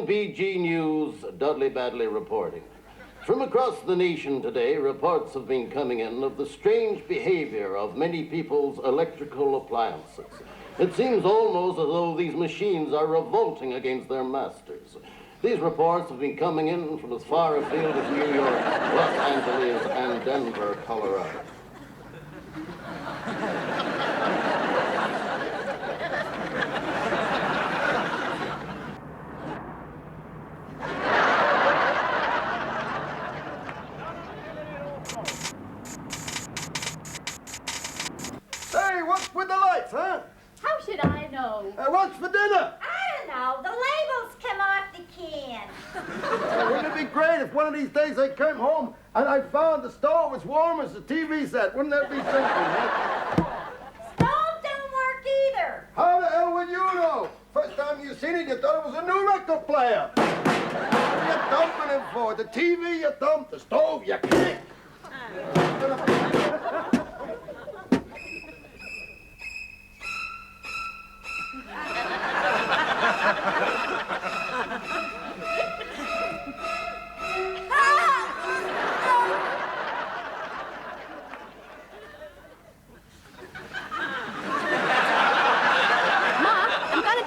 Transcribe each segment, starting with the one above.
WBG News, Dudley Badley reporting. From across the nation today, reports have been coming in of the strange behavior of many people's electrical appliances. It seems almost as though these machines are revolting against their masters. These reports have been coming in from as far afield as New York, Los Angeles, and Denver, Colorado. Hey, what's with the lights, huh? How should I know? What's for dinner? I don't know. The labels come off the can. Wouldn't it be great if one of these days I came home and I found the stove as warm as the TV set? Wouldn't that be something, huh? Stove don't work either. How the hell would you know? First time you seen it, you thought it was a new record player. What are you dumping it for? The TV you dump, the stove you kick.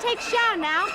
Take a shower now.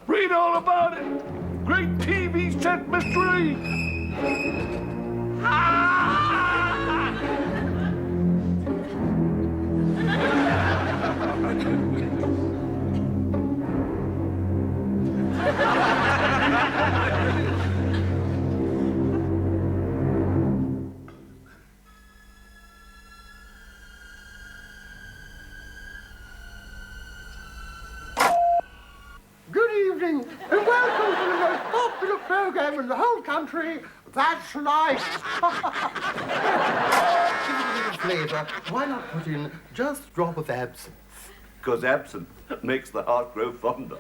Read all about it. Great TV set mystery. And welcome to the most popular program in the whole country, That's Life. Give it a little flavor. Why not put in just a drop of absinthe? Because absinthe makes the heart grow fonder.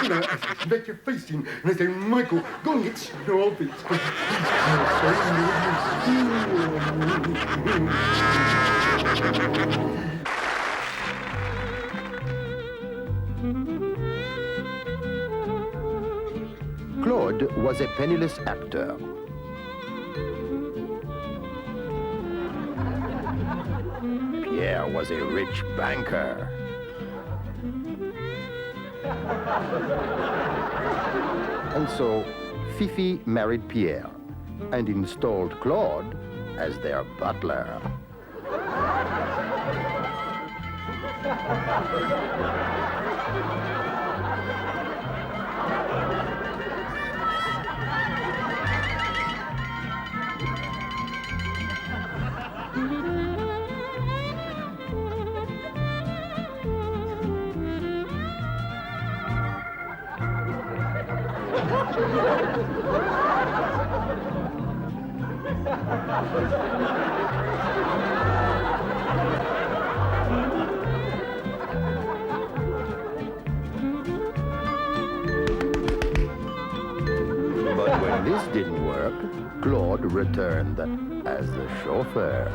You know, I let your face in, and I say, Michael, go and get Snobbits. Claude was a penniless actor. Pierre was a rich banker. And so, Fifi married Pierre and installed Claude as their butler. But when this didn't work, Claude returned as the chauffeur.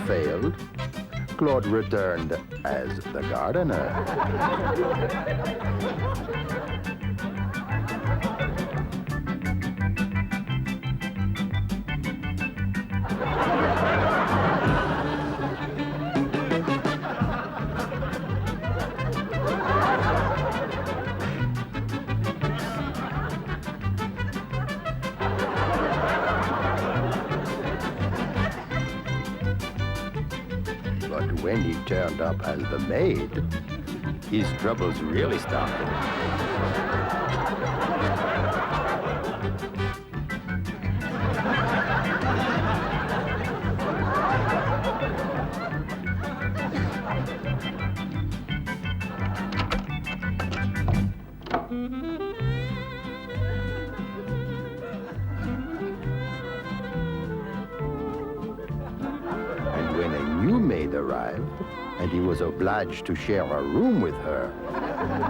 failed, Claude returned as the gardener. But when he turned up as the maid, his troubles really started. And when a new maid arrived, and he was obliged to share a room with her,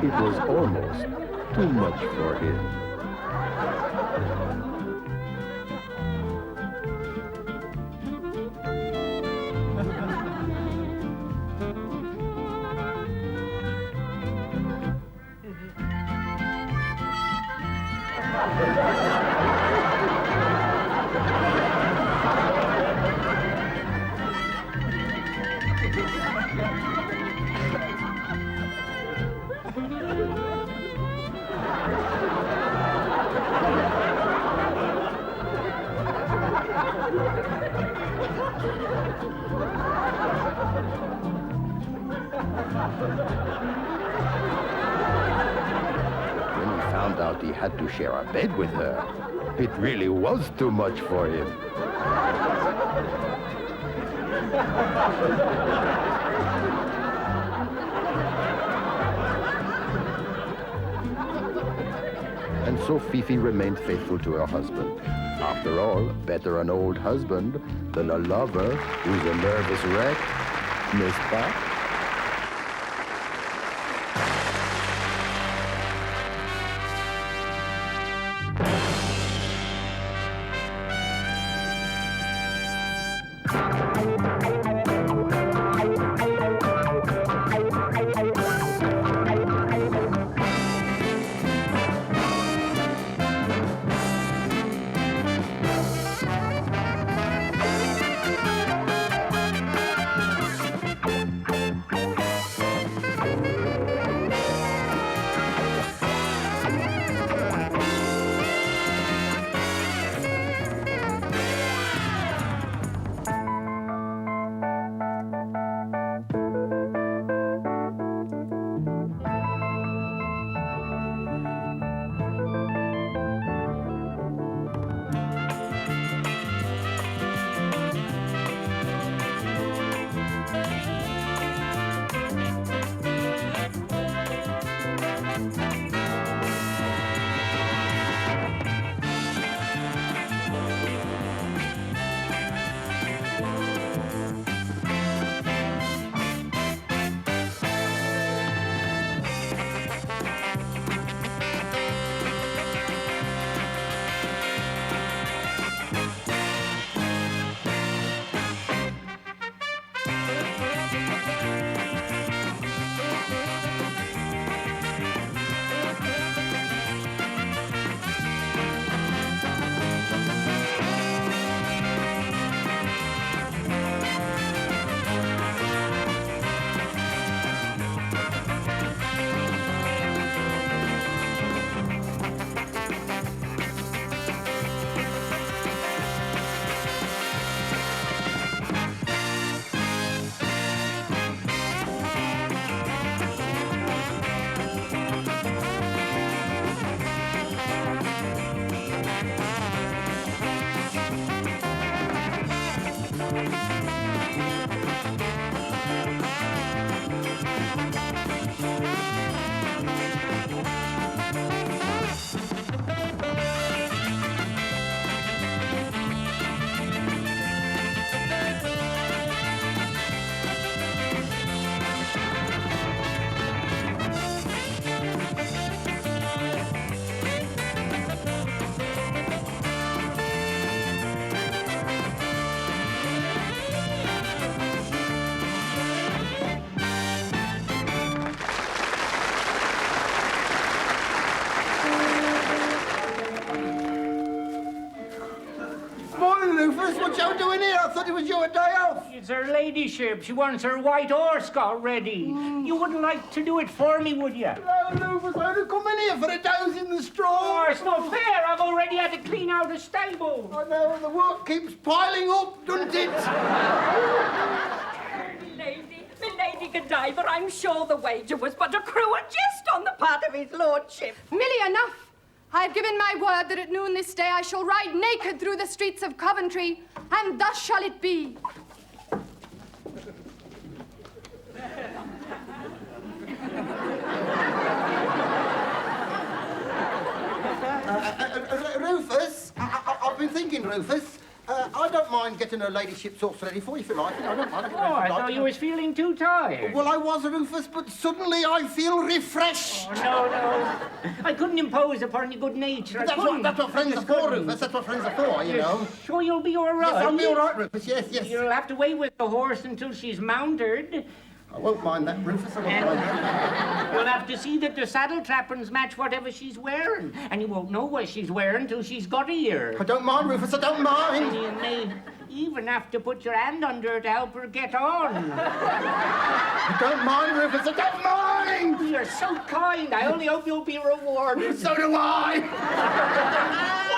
it was almost too much for him. When he found out he had to share a bed with her, it really was too much for him. And so Fifi remained faithful to her husband. After all, better an old husband than a lover who's a nervous wreck, n'est-ce pas? It's her ladyship. She wants her white horse got ready. You wouldn't like to do it for me, would you? No, Rufus, I had to come in here for a douse in the straw. Oh, it's not fair. I've already had to clean out a stable. I know, the work keeps piling up, doesn't it? Milady Godiva, I'm sure the wager was but a cruel jest on the part of his lordship. Millie, enough. I have given my word that at noon this day I shall ride naked through the streets of Coventry, and thus shall it be. Rufus, I've been thinking, Rufus. I don't mind getting her ladyship's horse ready for you if you like. I don't mind. Oh, I thought you was feeling too tired. Well, I was, Rufus, but suddenly I feel refreshed. Oh, no. I couldn't impose upon your good nature. That's what friends are for, Rufus. That's what friends are for, you know. Sure you'll be all right? Yes, I'll be all right, Rufus. Yes. You'll have to wait with the horse until she's mounted. I won't mind that, Rufus. I won't mind that. You'll have to see that the saddle trappings match whatever she's wearing. And you won't know what she's wearing till she's got here. I don't mind, Rufus. I don't mind. And you may even have to put your hand under her to help her get on. I don't mind, Rufus. I don't mind. You're so kind. I only hope you'll be rewarded. So do I.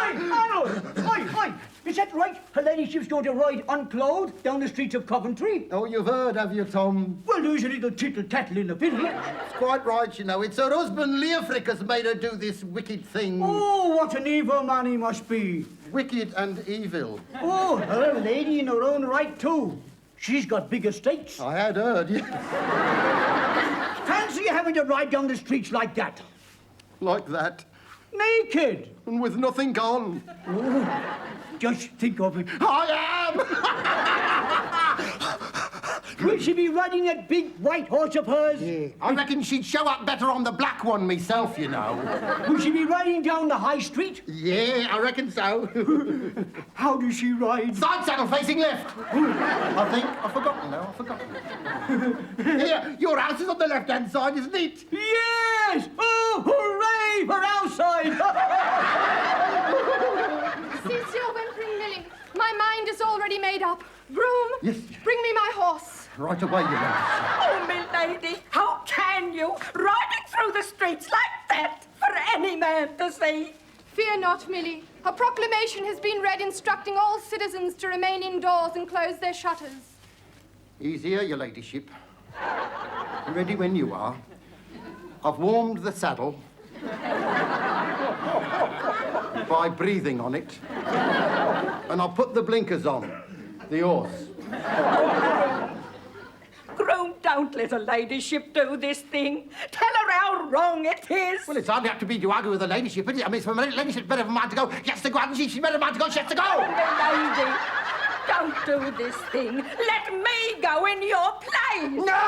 Arnold! Hi! Is that right? Her ladyship's going to ride unclothed down the streets of Coventry? Oh, you've heard, have you, Tom? Well, there's a little tittle-tattle in the village. It's quite right, you know. It's her husband, Leofric, has made her do this wicked thing. Oh, what an evil man he must be. Wicked and evil. Oh, her a lady in her own right, too. She's got big estates. I had heard, yeah. Fancy having to ride down the streets like that. Like that. Naked. And with nothing on. Oh, just think of it. I am! Will she be riding that big white horse of hers? Yeah. I reckon she'd show up better on the black one myself, you know. Will she be riding down the high street? Yeah, I reckon so. How does she ride? Side saddle facing left. I think. I've forgotten now. Here, your house is on the left-hand side, isn't it? Yes! Oh, hooray for our side! Cease your whimpering, Millie. My mind is already made up. Groom, Yes. bring me my horse. Right away, you know. Oh, milady, how can you, riding through the streets like that for any man to see? Fear not, Millie. A proclamation has been read instructing all citizens to remain indoors and close their shutters. Easier, your ladyship. Ready when you are. I've warmed the saddle by breathing on it, and I'll put the blinkers on the horse. Groom, don't let her ladyship do this thing. Tell her how wrong it is. Well, it's hardly up to me to argue with the ladyship, is it? I mean, it's for my ladyship's better for mine to go. She has to go, hasn't she? She's better for mine to go. She has to go. Milady, don't do this thing. Let me go in your place. No!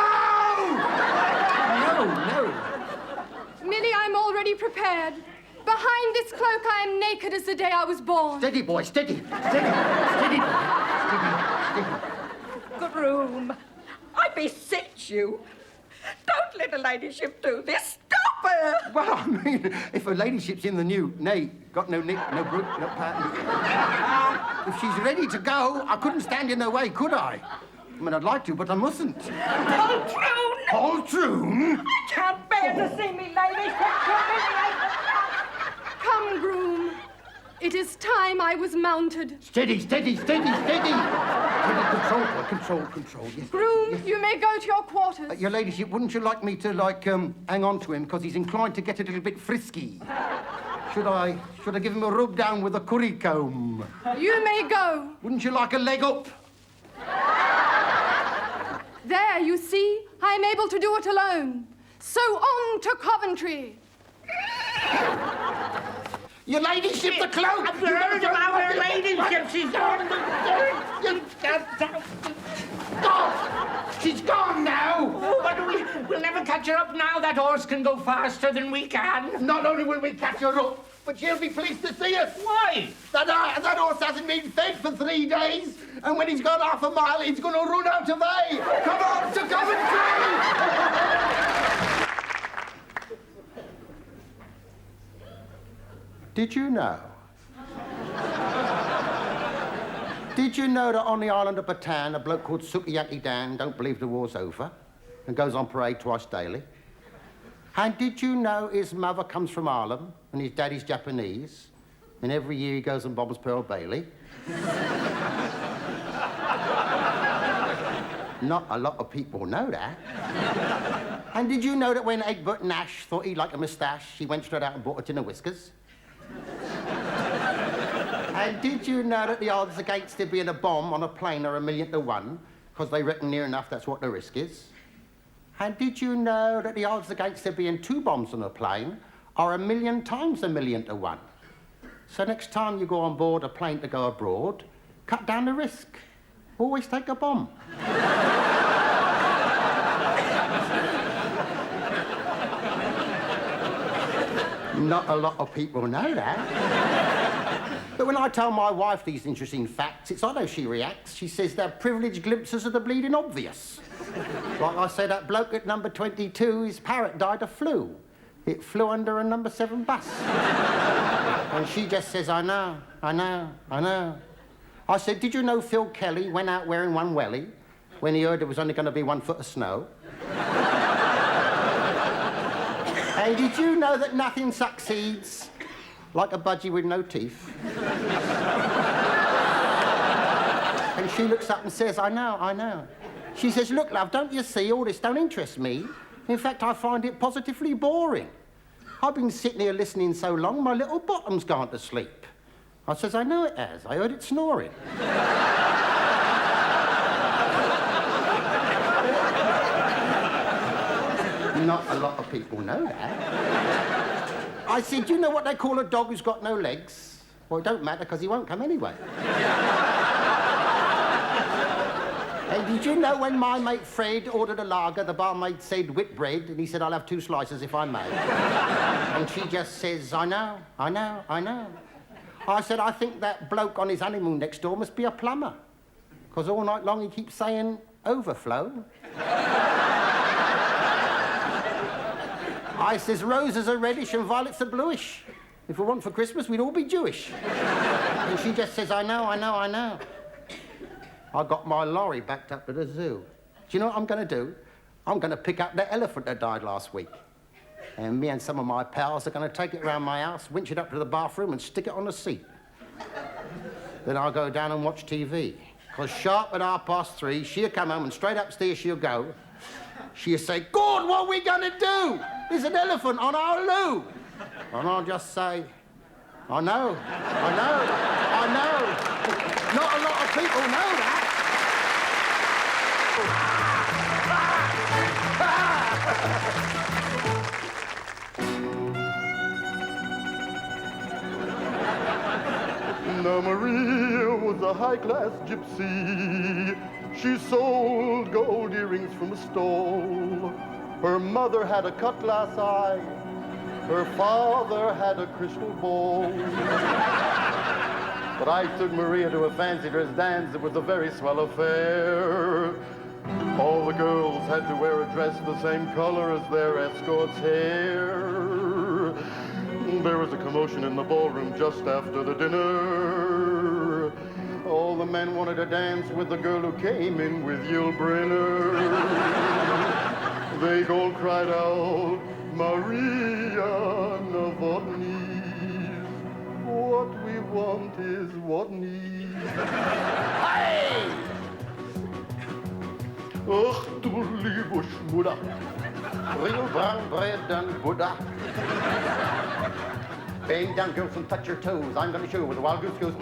Millie, I'm already prepared. Behind this cloak, I am naked as the day I was born. Steady, boy, steady. Steady. Groom, I beseech you. Don't let her ladyship do this. Stop her. Well, I mean, if her ladyship's in the new got no nick, no brook, no pattern. If she's ready to go, I couldn't stand in her way, could I? I mean, I'd like to, but I mustn't. Poltroon! Poltroon? I can't bear to see me ladyship humiliated. Come, groom. It is time I was mounted. Steady. Steady, control. Yes. Groom, Yes. you may go to your quarters. Your ladyship, wouldn't you like me to, hang on to him, because he's inclined to get a little bit frisky? Should I give him a rub down with a curry comb? You may go. Wouldn't you like a leg up? There, you see, I am able to do it alone. So on to Coventry. Your ladyship, the cloak! I've heard about her ladyship. She's gone. She's gone now! Oh, but we'll never catch her up now. That horse can go faster than we can. Not only will we catch her up, but she'll be pleased to see us. Why? That horse hasn't been fed for 3 days, and when he's gone half a mile, he's going to run out of hay. Come on to Coventry! Did you know Did you know that on the island of Bataan, a bloke called Sukiyaki Dan don't believe the war's over and goes on parade twice daily? And did you know his mother comes from Harlem and his daddy's Japanese, and every year he goes and bombs Pearl Bailey? Not a lot of people know that. And did you know that when Egbert Nash thought he'd like a moustache, he went straight out and bought a tin of whiskers? And did you know that the odds against there being a bomb on a plane are 1,000,000 to 1, because they reckon near enough that's what the risk is? And did you know that the odds against there being 2 bombs on a plane are 1,000,000 times 1,000,000 to 1? So next time you go on board a plane to go abroad, cut down the risk. Always take a bomb. Not a lot of people know that. But when I tell my wife these interesting facts, it's odd how she reacts. She says they're privileged glimpses of the bleeding obvious. Like I say, that bloke at number 22, his parrot died of flu. It flew under a number 7 bus. And she just says, I know, I know, I know. I said, did you know Phil Kelly went out wearing one welly when he heard there was only going to be 1 foot of snow? And did you know that nothing succeeds like a budgie with no teeth? And she looks up and says, I know, I know. She says, look, love, don't you see, all this don't interest me. In fact, I find it positively boring. I've been sitting here listening so long, my little bottom's gone to sleep. I says, I know it has. I heard it snoring. Not a lot of people know that. I said, do you know what they call a dog who's got no legs? Well, it don't matter, because he won't come anyway. And did you know when my mate Fred ordered a lager, the barmaid said whitbread, and he said, I'll have 2 slices if I may. And she just says, I know, I know, I know. I said, I think that bloke on his honeymoon next door must be a plumber, because all night long he keeps saying, overflow. I says, roses are reddish and violets are bluish. If we want for Christmas, we'd all be Jewish. And she just says, I know, I know, I know. I got my lorry backed up to the zoo. Do you know what I'm going to do? I'm going to pick up the elephant that died last week. And me and some of my pals are going to take it around my house, winch it up to the bathroom and stick it on the seat. Then I'll go down and watch TV. Because sharp at 3:30, she'll come home and straight upstairs she'll go. She'll say, God, what are we going to do? There's an elephant on our loo. And I'll just say, I know, I know, I know. Not a lot of people know that. Now Maria was a high-class gypsy. She sold gold earrings from a stall. Her mother had a cut-glass eye. Her father had a crystal ball. But I took Maria to a fancy dress dance. It was a very swell affair. All the girls had to wear a dress the same color as their escort's hair. There was a commotion in the ballroom just after the dinner. All the men wanted to dance with the girl who came in with Yul Brynner. They all cried out, Maria Novotny. What we want is what needs. Hey! Ach, du liebe Schmutter. Real brown bread and Buddha. Bang down, girls, and touch your toes. I'm going to show you where the wild goose goes.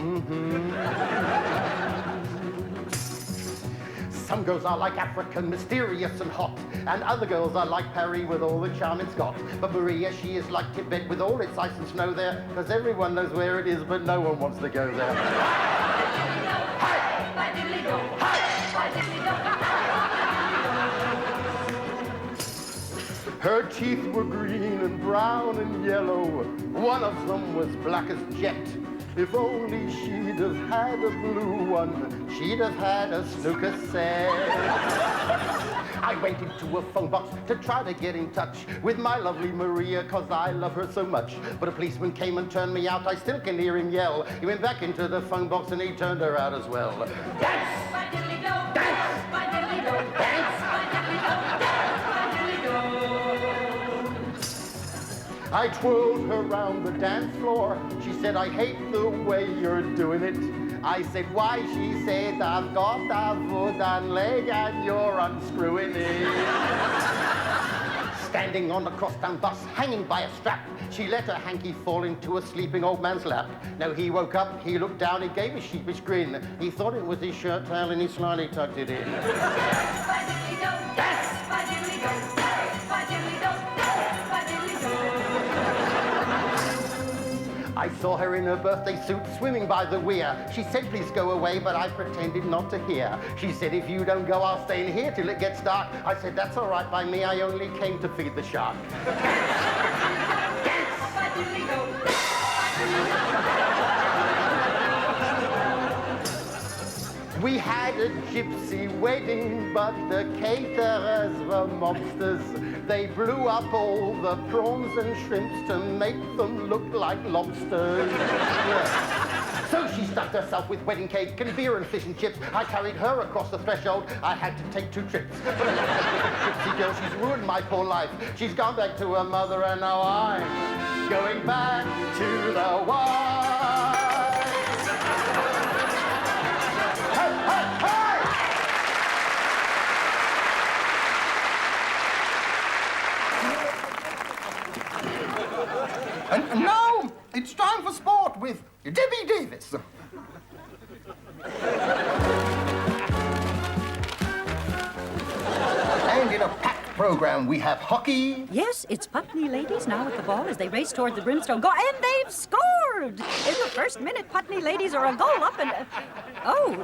Some girls are like African, mysterious and hot. And other girls are like Paris with all the charm it's got. But Maria, she is like Tibet with all its ice and snow there. Because everyone knows where it is, but no one wants to go there. Her teeth were green and brown and yellow. One of them was black as jet. If only she'd have had a blue one, she'd have had a snooker set. I went into a phone box to try to get in touch with my lovely Maria, 'cause I love her so much. But a policeman came and turned me out. I still can hear him yell. He went back into the phone box and he turned her out as well. Dance! I twirled her round the dance floor. She said, I hate the way you're doing it. I said, why? She said, I've got a wooden leg and you're unscrewing it. Standing on the crosstown bus, hanging by a strap, she let her hanky fall into a sleeping old man's lap. Now he woke up, he looked down, he gave a sheepish grin. He thought it was his shirt tail and he slyly tucked it in. I saw her in her birthday suit swimming by the weir. She said, please go away, but I pretended not to hear. She said, if you don't go, I'll stay in here till it gets dark. I said, that's all right by me, I only came to feed the shark. We had a gypsy wedding, but the caterers were mobsters. They blew up all the prawns and shrimps to make them look like lobsters. Yeah. So she stuffed herself with wedding cake and beer and fish and chips. I carried her across the threshold. I had to take 2 trips. But gypsy girl, she's ruined my poor life. She's gone back to her mother and now I'm going back to the wife. Hey, hey, hey! And now it's time for sport with Debbie Davis. And in a packed program, we have hockey. Yes, it's Putney ladies now at the ball as they race toward the Brimstone goal, and they've scored! In the first minute, Putney ladies are a goal up, and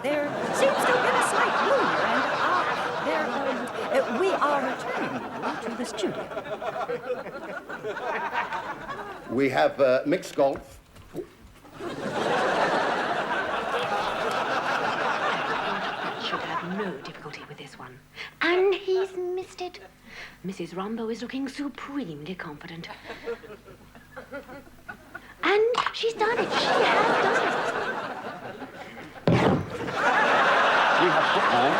there seems to have been a slight blunder, and we are returning to the studio. We have mixed golf. Should have no difficulty with this one. And he's missed it. Mrs. Rombo is looking supremely confident. And she's done it. She has done it. We have football.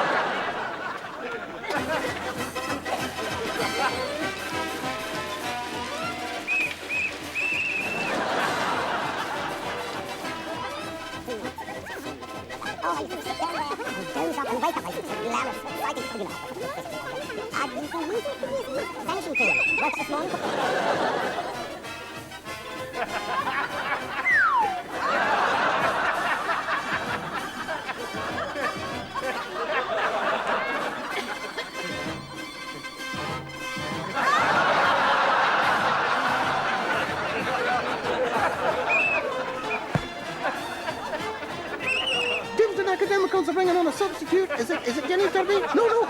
Academicals are bringing on a substitute. Is it Jenny Turby? No,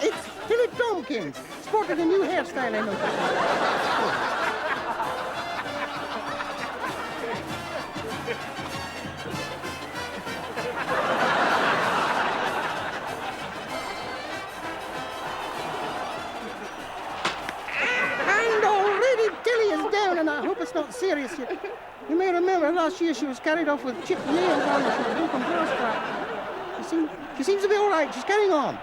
it's Tilly Tompkins. Sported a new hairstyle, I know. And already Tilly is down, and I hope it's not serious yet. You may remember last year she was carried off with chipped nail varnish and a broken glass crack. She seems to be all right. She's carrying on.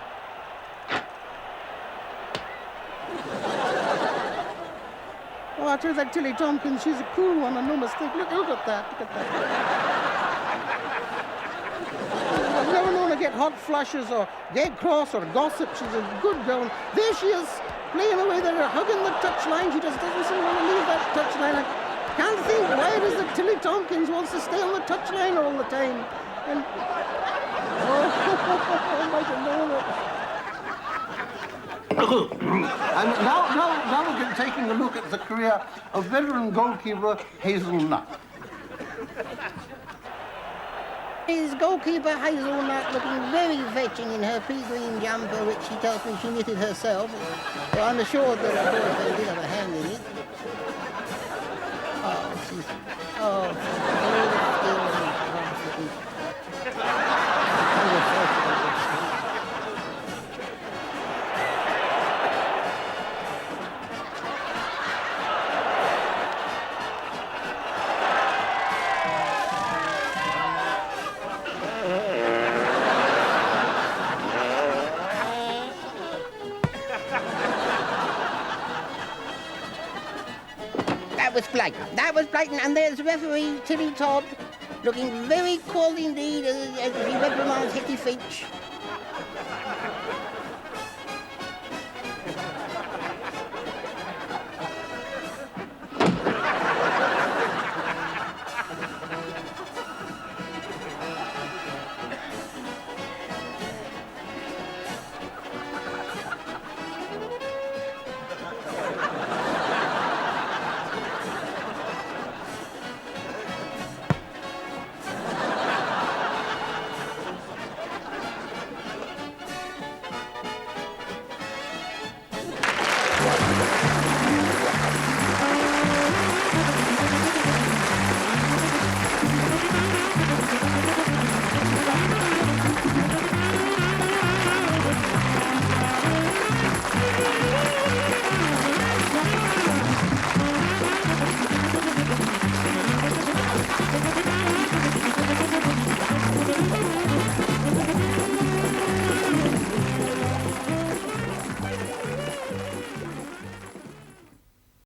Oh, I tell you that Tilly Tompkins, she's a cool one and no mistake. Look at that. I've never known her get hot flushes or get cross or gossip. She's a good girl. And there she is, playing away there, hugging the touchline. She just doesn't seem to want to leave that touchline. I can't think why it is that Tilly Tompkins wants to stay on the touchline all the time. And I might have known it. And now we're taking a look at the career of veteran goalkeeper Hazel Nutt. Is goalkeeper Hazel Nutt looking very fetching in her pea green jumper, which she tells me she knitted herself. So I'm assured that her boyfriend did have a hand in it. Oh, she's... Oh, she's was blatant. That was blatant. And there's referee Tilly Todd, looking very cold indeed as he reprimands Hetty Finch.